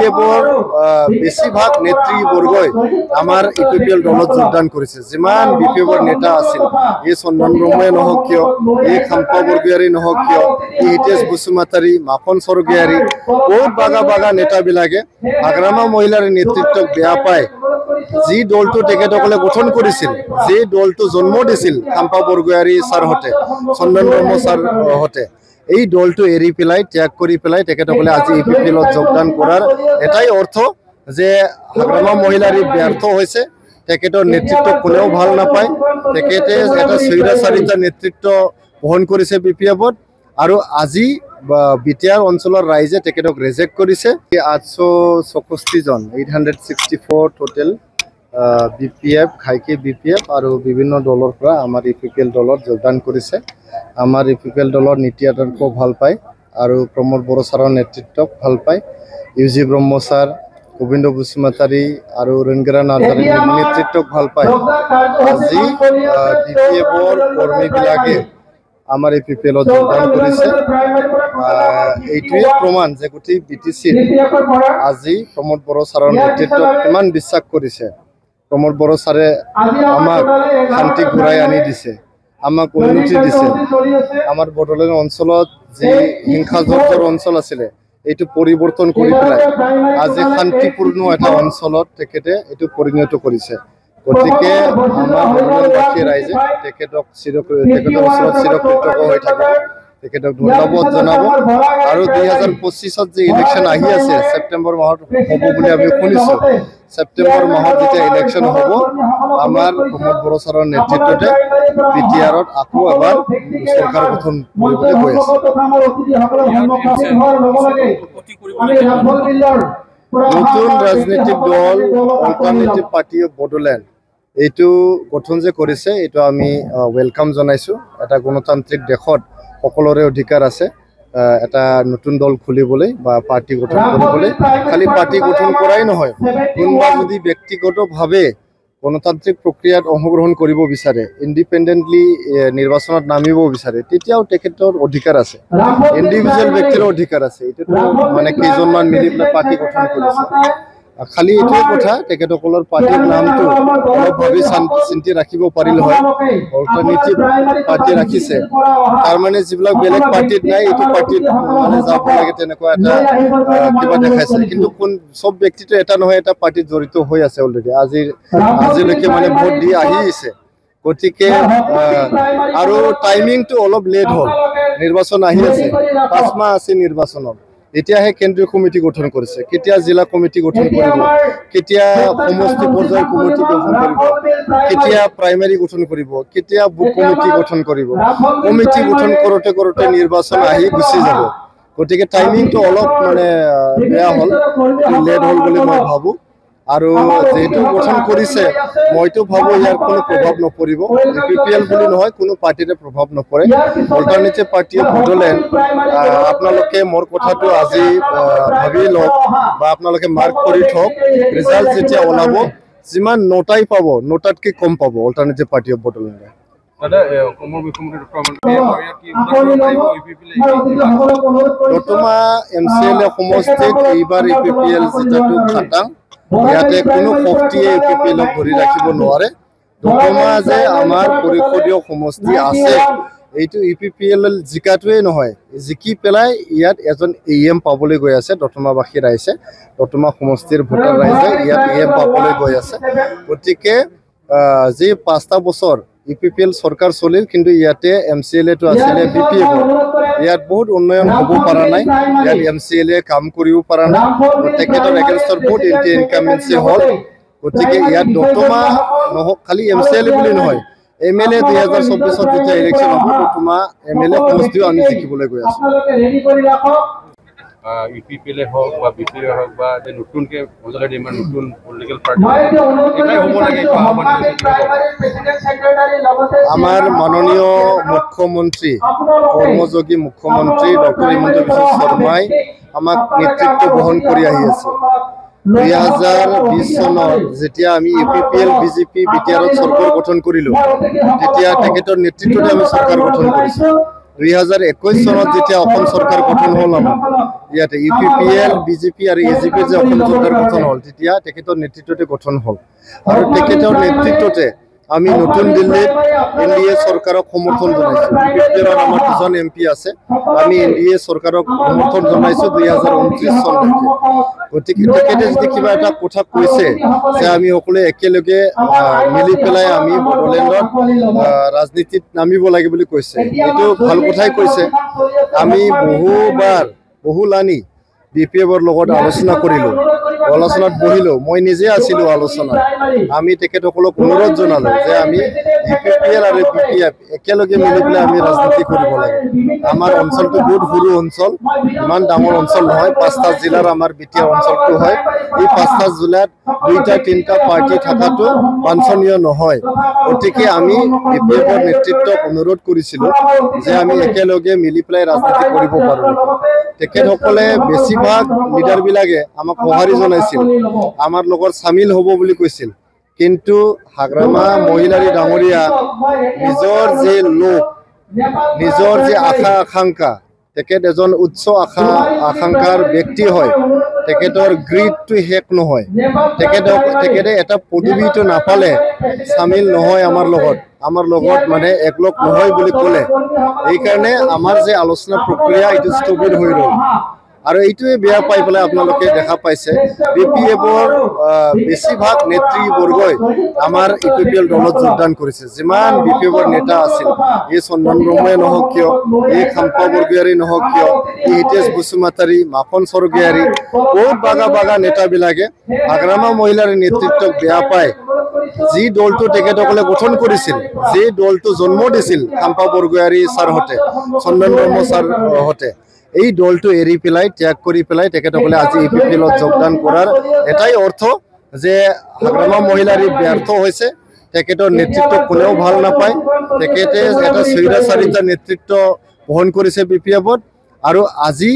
বিপিএফৰ বেছিভাগ নেতৃবৰ্গই আমাৰ ইপিপিএল দলত যোগদান কৰিছে। যিমান বিপিএফৰ নেতা আছিল, এই চন্দন ব্ৰহ্মই নহওক কিয়, এই খাম্পা বৰগোহাঁই নহওক কিয়, এই হিতেশ বসুমতাৰী, মাখন স্বৰ্গীয়াৰী, বহুত বাগা নেতাবিলাকে হাগ্ৰামা মহিলাৰ নেতৃত্বক বেয়া পায় যি দলটো তেখেতসকলে গঠন কৰিছিল, যি দলটো জন্ম দিছিল খাম্পা বৰগোহাঁই ছাৰহঁতে, চন্দন ব্ৰহ্ম ছাৰহঁতে, এই দলটো এৰি পেলাই ত্যাগ কৰি পেলাই তেখেতসকলে আজি ইপিপিএলত যোগদান কৰাৰ এটাই অৰ্থ যে হাগ্ৰামা মহিলাৰী ব্যৰ্থ হৈছে, তেখেতৰ নেতৃত্ব কোনেও ভাল নাপায়, তেখেতে এটা স্বৈৰাচাৰিতা নেতৃত্ব বহন কৰিছে বিপিএফত। আৰু আজি বিটিআৰ অঞ্চলৰ ৰাইজে তেখেতক ৰিজেক্ট কৰিছে। 864 জন 864 টোটেল বিপিএফ, ঘাইকে বিপিএফ আৰু বিভিন্ন দলৰ পৰা আমাৰ ইপিপিএল দলত যোগদান কৰিছে। আমাৰ ইপিপিএল দলৰ নীতি আদৰ্শক ভাল পায় আৰু প্ৰমোদ বড়ো ছাৰৰ নেতৃত্বক ভাল পায়, ইউজি ব্ৰহ্ম ছাৰ, গোবিন্দ বসুমতাৰী আৰু ৰণগেৰা নাৰ্জাৰীৰ নেতৃত্বক ভাল পায়। আজি বিপিএফৰ কৰ্মীবিলাকে আমাৰ ইপিপিএলত যোগদান কৰিছে। এইটোৱে প্ৰমাণ যে গোটেই বিটিচিত আজি প্ৰমোদ বড়ো ছাৰৰ নেতৃত্বত কিমান বিশ্বাস কৰিছে। প্ৰমোদ বড়ো ছাৰে আমাক শান্তি ঘূৰাই আনি দিছে, আমাক উন্নতি দিছে। আমাৰ বড়োলেণ্ড অঞ্চলত যি হিংসাজৰ্জৰ অঞ্চল আছিলে, এইটো পৰিৱৰ্তন কৰি পেলাই আজি শান্তিপূৰ্ণ এটা অঞ্চলত তেখেতে এইটো পৰিণত কৰিছে। গতিকে আমাৰ বড়োলেণ্ডবাসী ৰাইজে তেখেতৰ ওচৰত চিৰকৃতজ্ঞ হৈ থাকে, তেখেতক ধন্যবাদ জনাব। আৰু 2025 যে ইলেকশ্যন আহি আছে, ছেপ্টেম্বৰ মাহত হ'ব বুলি আমি শুনিছোঁ। ছেপ্টেম্বৰ মাহত যেতিয়া ইলেকশ্যন হ'ব, আমাৰ প্ৰমোদ বড়ো ছাৰৰ নেতৃত্বতে বিটিআৰত আকৌ এবাৰ চৰকাৰ গঠন কৰিবলৈ গৈ আছে। নতুন ৰাজনৈতিক দল অল্টাৰনেটিভ পাৰ্টি অফ বড়োলেণ্ড এইটো গঠন যে কৰিছে, এইটো আমি ৱেলকাম জনাইছোঁ। এটা গণতান্ত্ৰিক দেশত সকলোৰে অধিকাৰ আছে এটা নতুন দল খুলিবলৈ বা পাৰ্টি গঠন কৰিবলৈ। খালি পাৰ্টি গঠন কৰাই নহয়, কোনোবা যদি ব্যক্তিগতভাৱে গণতান্ত্ৰিক প্ৰক্ৰিয়াত অংশগ্ৰহণ কৰিব বিচাৰে, ইণ্ডিপেণ্ডেণ্টলি নিৰ্বাচনত নামিব বিচাৰে, তেতিয়াও তেখেতৰ অধিকাৰ আছে, ইণ্ডিভিজুৱেল ব্যক্তিৰ অধিকাৰ আছে। এইটোতো মানে কেইজনমান মিলি পেলাই পাৰ্টি গঠন কৰিছে। খালি এইটোৱে কথা, তেখেতসকলৰ পাৰ্টিৰ নামটো অলপ ভাবি চিন্তি ৰাখিব পাৰিলে হয়। অল্টাৰনেটিভ পাৰ্টি ৰাখিছে, তাৰমানে যিবিলাক বেলেগ পাৰ্টিত নাই, এইটো পাৰ্টিত মানে যাব লাগে তেনেকুৱা এটা কিবা দেখাইছে। কিন্তু চব ব্যক্তিটো এটা নহয় এটা পাৰ্টিত জড়িত হৈ আছে অলৰেডি, আজিলৈকে মানে ভোট দি আহিছে। গতিকে আৰু টাইমিংটো অলপ লেট হ'ল, নিৰ্বাচন আহি আছে, 5 মাহ আছে নিৰ্বাচনত। এতিয়াহে কেন্দ্ৰীয় কমিটি গঠন কৰিছে, কেতিয়া জিলা কমিটি গঠন কৰিব, কেতিয়া সমষ্টি পৰ্যায়ৰ কমিটি গঠন কৰিব, কেতিয়া প্ৰাইমেৰী গঠন কৰিব, কেতিয়া বুথ কমিটি গঠন কৰিব। কমিটি গঠন কৰোঁতে নিৰ্বাচন আহি গুচি যাব। গতিকে টাইমিংটো অলপ মানে বেয়া হ'ল, লেট হ'ল বুলি মই ভাবোঁ। আৰু যেহেতু গঠন কৰিছে, মইতো ভাবোঁ ইয়াৰ কোনো প্ৰভাৱ নপৰিব। ইপিপিএল বুলি নহয়, কোনো পাৰ্টিৰে প্ৰভাৱ নপৰে। অল্টাৰনেটিভ পাৰ্টি অফ বড়োলেণ্ড, আপোনালোকে মোৰ কথাটো আজি ভাবি লওক বা আপোনালোকে মাৰ্ক কৰি থওক। ৰিজাল্ট যেতিয়া ওলাব, যিমান নোটাই পাব, নোটাতকৈ কম পাব অল্টাৰনেটিভ পাৰ্টি অফ বড়োলেণ্ডে। দতমা MCLA সমষ্টিত এইবাৰ ইপিপিএল জিতাটো খাটাং। ইয়াতে কোনো শক্তিয়ে ইপিপিএলক ধৰি ৰাখিব নোৱাৰে। দতমা যে আমাৰ পৰিষদীয় সমষ্টি আছে, এইটো ইপিপিএল জিকাটোৱে নহয়, জিকি পেলাই ইয়াত এজন AM পাবলৈ গৈ আছে দতমাবাসী ৰাইজে, দতমা সমষ্টিৰ ভোটাৰ ৰাইজে ইয়াত AM পাবলৈ গৈ আছে। গতিকে যি 5টা বছৰ ইপিপিএল চৰকাৰ চলিল, কিন্তু ইয়াতে MCLAটো আছিলে বিপিএফৰ। ইয়াত বহুত উন্নয়ন হ'ব পৰা নাই, ইয়াত MCLA কাম কৰিব পৰা নাই, তেখেতৰ এগেইনষ্টত বহুত ইনকামেঞ্চি হ'ল। গতিকে ইয়াত দতমা নহওক, খালি MCLA বুলি নহয়, MLA 2024 যেতিয়া ইলেকশ্যন হ'ব, দতমা MLA সমষ্টিও আমি জিকিবলৈ গৈ আছোঁ। ইপিপিএলে হওক বা বিপিএল হওক বা যে নতুনকৈ অলৰেডি ইমান নতুন পলিটিকেল পাৰ্টি হ'ব লাগে। আমাৰ মাননীয় মুখ্যমন্ত্ৰী, কৰ্মযোগী মুখ্যমন্ত্ৰী ডক্টৰ হিমন্ত বিশ্ব শৰ্মাই আমাক নেতৃত্ব বহন কৰি আহি আছে। 2020 চনত যেতিয়া আমি ইপিপিএল BJP বিটিআৰত চৰকাৰ গঠন কৰিলোঁ, তেতিয়া তেখেতৰ নেতৃত্বতে আমি চৰকাৰ গঠন কৰিছোঁ। 2021 চনত যেতিয়া অসম চৰকাৰ গঠন হ'ল আমাৰ ইয়াতে UPPL BJP আৰু AJP যে অসম চৰকাৰ গঠন হ'ল তেতিয়া তেখেতৰ নেতৃত্বতে গঠন হ'ল আৰু তেখেতৰ নেতৃত্বতে আমি নতুন দিল্লীত NDA চৰকাৰক সমৰ্থন জনাইছো UPPL আমাৰ দুজন MP আছে আমি NDA চৰকাৰক সমৰ্থন জনাইছো 2029 চনলৈকে গতিকে তেখেতে যদি কিবা এটা কথা কৈছে যে আমি সকলোৱে একেলগে মিলি পেলাই আমি বড়োলেণ্ডত ৰাজনীতিত নামিব লাগে বুলি কৈছে এইটো ভাল কথাই কৈছে আমি বহুলানি BPFৰ লগত আলোচনা কৰিলো আলোচনাত বহিলো মই নিজে আছিলো আলোচনাত আমি তেখেতসকলক অনুৰোধ জনালো যে আমি UPPL আৰু BPF একেলগে মিলি পেলাই আমি ৰাজনীতি কৰিব লাগে আমাৰ অঞ্চলটো বহুত সৰু অঞ্চল ইমান ডাঙৰ অঞ্চল নহয় 5টা জিলাৰ আমাৰ BTR অঞ্চলটো হয় এই 5টা জিলাত 2টা-3টা পাৰ্টি থাকাটো বাঞ্ছনীয় নহয় গতিকে আমি BPFৰ নেতৃত্বক অনুৰোধ কৰিছিলো যে আমি একেলগে মিলি পেলাই ৰাজনীতি কৰিব পাৰো তেখেতসকলে বেছিভাগ লিডাৰবিলাকে আমাক সঁহাৰি জনাইছিল আমাৰ লগত সামিল হ'ব বুলি কৈছিল কিন্তু হাগ্ৰামা মহিলাৰী ডাঙৰীয়া নিজৰ যে লোক নিজৰ যে আশা আকাংক্ষা তেখেত এজন উচ্চ আকাংক্ষাৰ ব্যক্তি হয় তেখেতৰ গ্ৰীডটো শেষ নহয় তেখেতে এটা পদবীটো নাপালে সামিল নহয় আমাৰ লগত মানে একলগ নহয় বুলি ক'লে এইকাৰণে আমাৰ যে আলোচনা প্ৰক্ৰিয়া এইটো স্থগিত হৈ ৰ'ল আৰু এইটোৱে বেয়া পাই পেলাই আপোনালোকে দেখা পাইছে BPFৰ বেছিভাগ নেতৃবৰ্গই আমাৰ UPPL দলত যোগদান কৰিছে যিমান BPFৰ নেতা আছিল এই চন্দন ব্ৰহ্মই নহওক কিয় এই খাম্পা বৰগোহাঞি নহওক কিয় এই হিতেশ বসুমতাৰী মাখন স্বৰ্গীয়াৰী বহুত বাগা নেতাবিলাকে হাগ্ৰামা মহিলাৰ নেতৃত্বক বেয়া পায় যি দলটো তেখেতসকলে গঠন কৰিছিল যি দলটো জন্ম দিছিল খাম্পা বৰগোহাঞি ছাৰহঁতে চন্দন ব্ৰহ্ম ছাৰহঁতে এই দলটো এৰি পেলাই ত্যাগ কৰি পেলাই তেখেতসকলে আজি UPPLত যোগদান কৰাৰ এটাই অৰ্থ যে হাগ্ৰামা মহিলাৰী ব্যৰ্থ হৈছে তেখেতৰ নেতৃত্ব কোনেও ভাল নাপায় তেখেতে এটা স্বৈৰাচাৰিতা নেতৃত্ব বহন কৰিছে BPFত আৰু আজি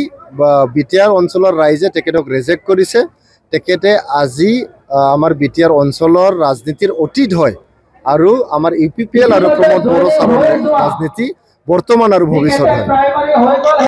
BTR অঞ্চলৰ ৰাইজে তেখেতক ৰিজেক্ট কৰিছে তেখেতে আজি আমাৰ BTR অঞ্চলৰ ৰাজনীতিৰ অতীত হয় আৰু আমাৰ UPPL আৰু প্ৰমোদ বড়ো ছাৰৰ ৰাজনীতি বৰ্তমান আৰু ভৱিষ্যত হয়